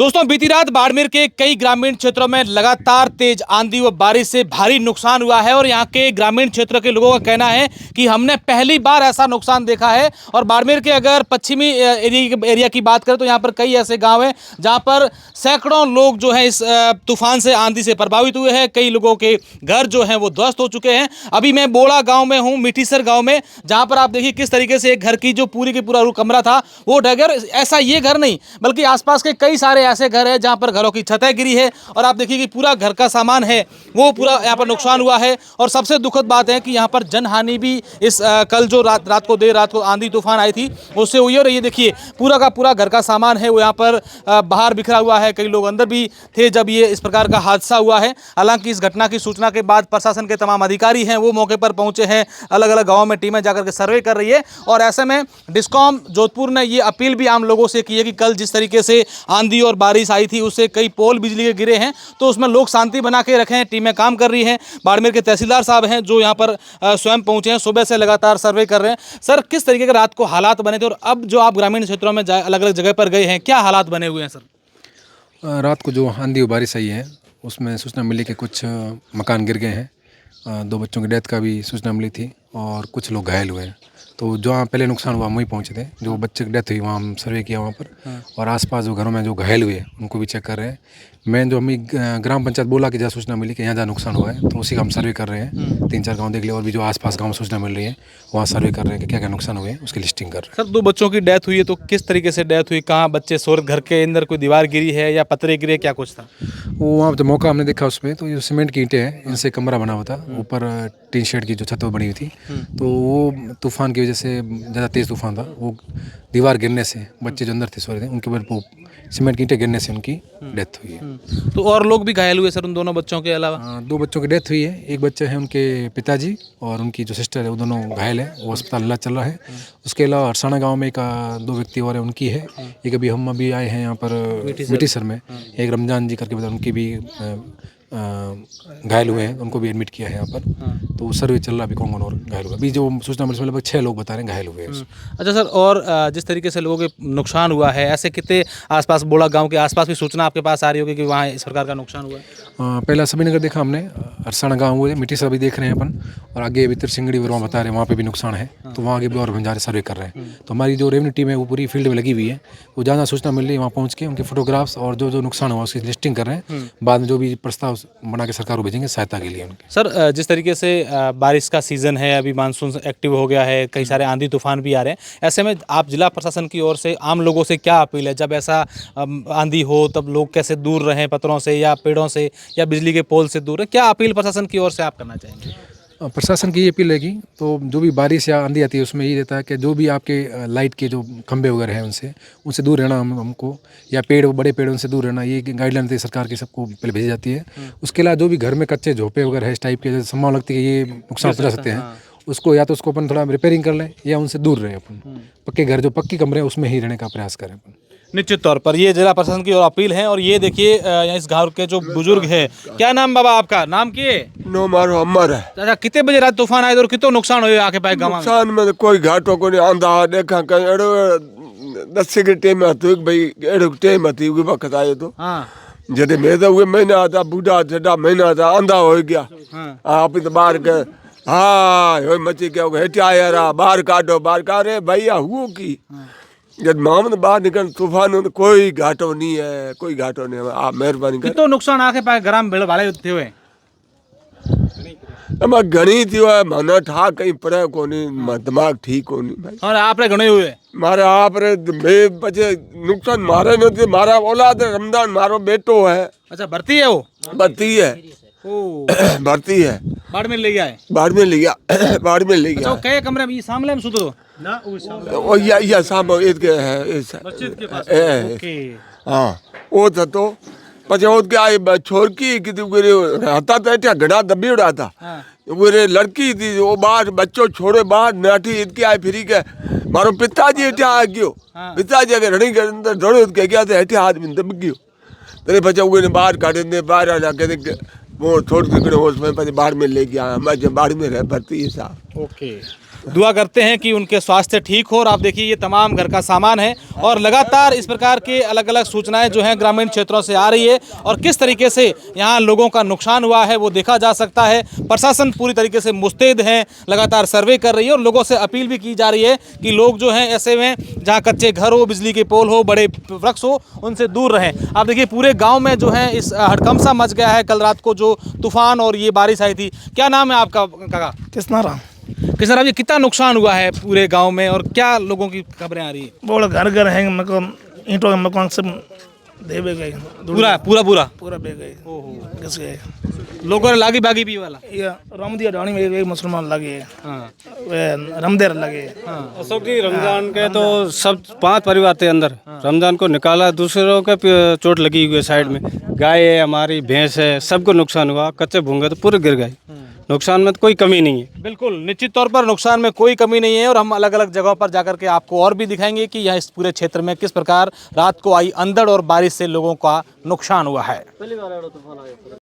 दोस्तों बीती रात बाड़मेर के कई ग्रामीण क्षेत्रों में लगातार तेज आंधी व बारिश से भारी नुकसान हुआ है और यहाँ के ग्रामीण क्षेत्र के लोगों का कहना है कि हमने पहली बार ऐसा नुकसान देखा है। और बाड़मेर के अगर पश्चिमी एरिया की बात करें तो यहाँ पर कई ऐसे गांव हैं जहाँ पर सैकड़ों लोग जो है इस तूफान से आंधी से प्रभावित हुए हैं। कई लोगों के घर जो हैं वो ध्वस्त हो चुके हैं। अभी मैं बोड़ा गाँव में हूँ, मिठीसर गाँव में, जहाँ पर आप देखिए किस तरीके से एक घर की जो पूरी की पूरा कमरा था वो ढह गया। ऐसा ये घर नहीं बल्कि आसपास के कई सारे ऐसे घर है जहां पर घरों की छतें गिरी है और आप देखिए कि पूरा घर का सामान है वो पूरा यहां पर नुकसान हुआ है। और सबसे दुखद बात है कि यहां पर जनहानि भी इस कल जो रात को देर रात को आंधी तूफान आई थी उससे हुई। और ये देखिए पूरा का पूरा घर का सामान है वो यहां पर बाहर बिखरा हुआ है। कई लोग अंदर भी थे जब ये इस प्रकार का हादसा हुआ है। हालांकि इस घटना की सूचना के बाद प्रशासन के तमाम अधिकारी हैं वो मौके पर पहुंचे हैं, अलग अलग गाँव में टीमें जाकर के सर्वे कर रही है। और ऐसे में डिस्कॉम जोधपुर ने ये अपील भी आम लोगों से की है कि कल जिस तरीके से आंधी और बारिश आई थी उससे कई पोल बिजली के गिरे हैं तो उसमें लोग शांति बना के रखें। टीमें काम कर रही हैं। बाड़मेर के तहसीलदार साहब हैं जो यहाँ पर स्वयं पहुंचे हैं, सुबह से लगातार सर्वे कर रहे हैं। सर, किस तरीके के रात को हालात बने थे और अब जो आप ग्रामीण क्षेत्रों में अलग अलग जगह पर गए हैं क्या हालात बने हुए हैं सर? रात को जो आंधी और बारिश आई है उसमें सूचना मिली कि कुछ मकान गिर गए हैं। 2 बच्चों की डेथ का भी सूचना मिली थी और कुछ लोग घायल हुए हैं। तो जहाँ पहले नुकसान हुआ वहीं पहुँचे थे, जो बच्चे की डेथ हुई वहाँ हम सर्वे किया वहाँ पर। और आसपास जो घरों में जो घायल हुए उनको भी चेक कर रहे हैं। मेन जो हमें ग्राम पंचायत बोला कि जहाँ सूचना मिली कि यहाँ जहाँ नुकसान हुआ है तो उसी का हम सर्वे कर रहे हैं। 3-4 गांव देख लिया और भी जो आसपास गांव में सूचना मिल रही है वहाँ सर्वे कर रहे हैं कि क्या क्या नुकसान हुए हैं उसकी लिस्टिंग कर रहे हैं। सर, 2 बच्चों की डेथ हुई है तो किस तरीके से डेथ हुई? कहाँ बच्चे सो रहे? घर के अंदर कोई दीवार गिरी है या पतरे गिरे, क्या कुछ था? वो वहाँ जो मौका हमने देखा उसमें तो ये सीमेंट की ईंटें हैं, इनसे कमरा बना हुआ था। ऊपर टीन शेड की जो छत बनी हुई थी तो वो तूफान की वजह से ज़्यादा तेज़ तूफान था, वो दीवार गिरने से बच्चे जो अंदर थे सो रहे थे उनके ऊपर वो सीमेंट की ईंटें गिरने से उनकी डेथ हुई है। तो और लोग भी घायल हुए सर उन दोनों बच्चों के अलावा? 2 बच्चों की डेथ हुई है। एक बच्चा है उनके पिताजी और उनकी जो सिस्टर है वो दोनों घायल है, वो अस्पताल इलाज चल रहा है। उसके अलावा हरसाना गांव में 2 व्यक्ति और है उनकी है। एक हम अभी आए हैं यहाँ पर मिठीसर में, एक रमजान जी करके बता उनकी भी घायल हुए हैं, उनको भी एडमिट किया है यहाँ पर। तो सर्वे चल रहा है अभी कौन और घायल हुआ। अभी जो सूचना मिली लगभग 6 लोग बता रहे हैं घायल हुए हैं। अच्छा सर, और जिस तरीके से लोगों के नुकसान हुआ है ऐसे कितने आसपास बोड़ा गांव के आसपास भी सूचना आपके पास आ रही होगी कि वहाँ इस प्रकार का नुकसान हुआ है? पहला सभी नगर देखा हमने, हरसाना गाँव हुए, मिठीसर अभी देख रहे हैं अपन। और आगे भीतर सिंगड़ी वहाँ बता रहे हैं वहाँ पे भी नुकसान है तो वहाँ आगे भी और जा रहे सर्वे कर रहे हैं। तो हमारी जो रेवेन्यू टीम है वो पूरी फील्ड में लगी हुई है, वो जहाँ सूचना मिल रही है वहाँ पहुँच के उनके फोटोग्राफ्स और जो नुकसान हुआ उसकी लिस्टिंग कर रहे हैं। बाद में जो भी प्रस्ताव बना के सरकार को भेजेंगे सहायता के लिए उनके। सर, जिस तरीके से बारिश का सीज़न है, अभी मानसून एक्टिव हो गया है, कई सारे आंधी तूफान भी आ रहे हैं, ऐसे में आप जिला प्रशासन की ओर से आम लोगों से क्या अपील है? जब ऐसा आंधी हो तब लोग कैसे दूर रहें पत्थरों से या पेड़ों से या बिजली के पोल से दूर रहें, क्या अपील प्रशासन की ओर से आप करना चाहेंगे? प्रशासन की ये अपील रहेगी तो जो भी बारिश या आंधी आती है उसमें ये रहता है कि जो भी आपके लाइट के जो खंभे वगैरह हैं उनसे दूर रहना हमको, या पेड़ बड़े पेड़ उनसे दूर रहना, ये गाइडलाइन सरकार की सबको पहले भेजी जाती है। उसके अलावा जो भी घर में कच्चे झोंपे वगैरह है इस टाइप के संभावना लगती है कि ये नुकसान पहुँचा सकते हैं, उसको या तो उसको अपन थोड़ा रिपेयरिंग कर लें या उनसे दूर रहें। अपन पक्के घर जो पक्की कमरे हैं उसमें ही रहने का प्रयास करें अपन। निश्चित तौर पर ये जिला प्रशासन की ओर अपील है। और ये देखिए इस गाँव के जो बुजुर्ग है, क्या नाम बाबा आपका? नाम किए नो मारो अमर है। अच्छा, कितने बजे रात तूफान आए और कितना नुकसान हुआ आके पाए गाँव में? नुकसान में कोई घाटो को नहीं आंधा देखा कहीं एड़ो 10 के टाइम हतो भाई एड़ो टाइम हती उगे वक्त आए तो हाँ जदे मैं तो हुए महीना आता बूढ़ा जड़ा महीना था आंधा हो गया। आप तो बाहर के हाँ हो मची क्या हेठे आया रहा बाहर काटो बाहर का रे भैया हुओ की जब मामन बाहर निकल तूफान तो कोई घाटो नहीं है, कोई घाटो नहीं है। आप मेहरबानी कर कितना नुकसान आके पाए ग्राम भेड़ वाले थे हुए? घणी थी मन ठा कहीं पड़े को नहीं, दिमाग ठीक को नहीं भाई। और आप घणे हुए मारे आप रे बचे नुकसान मारे नहीं, मारा औलाद रमजान मारो बेटो है। अच्छा, भर्ती है वो? भर्ती है, भर्ती है। बाड़मेर ले गया है? बाड़मेर ले गया, बाड़मेर ले गया। अच्छा, कई कमरे में ये सामने में सुतो ना? वो या सामने इसके है इस मस्जिद के पास। ओके हाँ वो तो પછી કે આ છોરકી કીધું કે હતા તો ત્યાં ઘણા દબીડા હતા वो लड़की थी वो बाहर बच्चों छोड़े बाहर नाठी इतके आए फिरी के मारो पिताजी हेठे आ गयो। पिताजी अगर रणी के अंदर दौड़ो के गया तो हेठे हाथ में दब गयो। तेरे बच्चा वो बाहर काटे ने बाहर आ के वो छोड़ के उसमें बाहर में ले गया। मैं बाहर में रह भर्ती है साहब। ओके दुआ करते हैं कि उनके स्वास्थ्य ठीक हो। और आप देखिए ये तमाम घर का सामान है और लगातार इस प्रकार के अलग अलग सूचनाएं जो हैं ग्रामीण क्षेत्रों से आ रही है और किस तरीके से यहाँ लोगों का नुकसान हुआ है वो देखा जा सकता है। प्रशासन पूरी तरीके से मुस्तैद है, लगातार सर्वे कर रही है और लोगों से अपील भी की जा रही है कि लोग जो हैं ऐसे में जहाँ कच्चे घर हो, बिजली के पोल हो, बड़े वृक्ष हो, उनसे दूर रहें। आप देखिए पूरे गाँव में जो है इस हड़कंप मच गया है कल रात को जो तूफान और ये बारिश आई थी। क्या नाम है आपका काका? कृष्णा राम। कृष्णा राम जी, कितना नुकसान हुआ है पूरे गांव में और क्या लोगों की खबरें आ रही है? बोल घर घर है मकान, ईंटों के मकान सब देवे गए, पूरा बह गए, घस गए। लोगों ने लागी बागी भी वाला ये रामदिया ढाणी में एक मुसलमान लगे, हाँ। वे रामदेर लगे। अशोक जी, रमजान के तो सब 5 परिवार थे अंदर। रमजान को निकाला, दूसरों के चोट लगी हुई है साइड में। गाय है, हमारी भैंस है, सबको नुकसान हुआ। कच्चे भूंगे तो पूरे गिर गए। नुकसान में तो कोई कमी नहीं है। बिल्कुल निश्चित तौर पर नुकसान में कोई कमी नहीं है और हम अलग अलग जगहों पर जाकर के आपको और भी दिखाएंगे कि यहाँ इस पूरे क्षेत्र में किस प्रकार रात को आई अंधड़ और बारिश से लोगों का नुकसान हुआ है।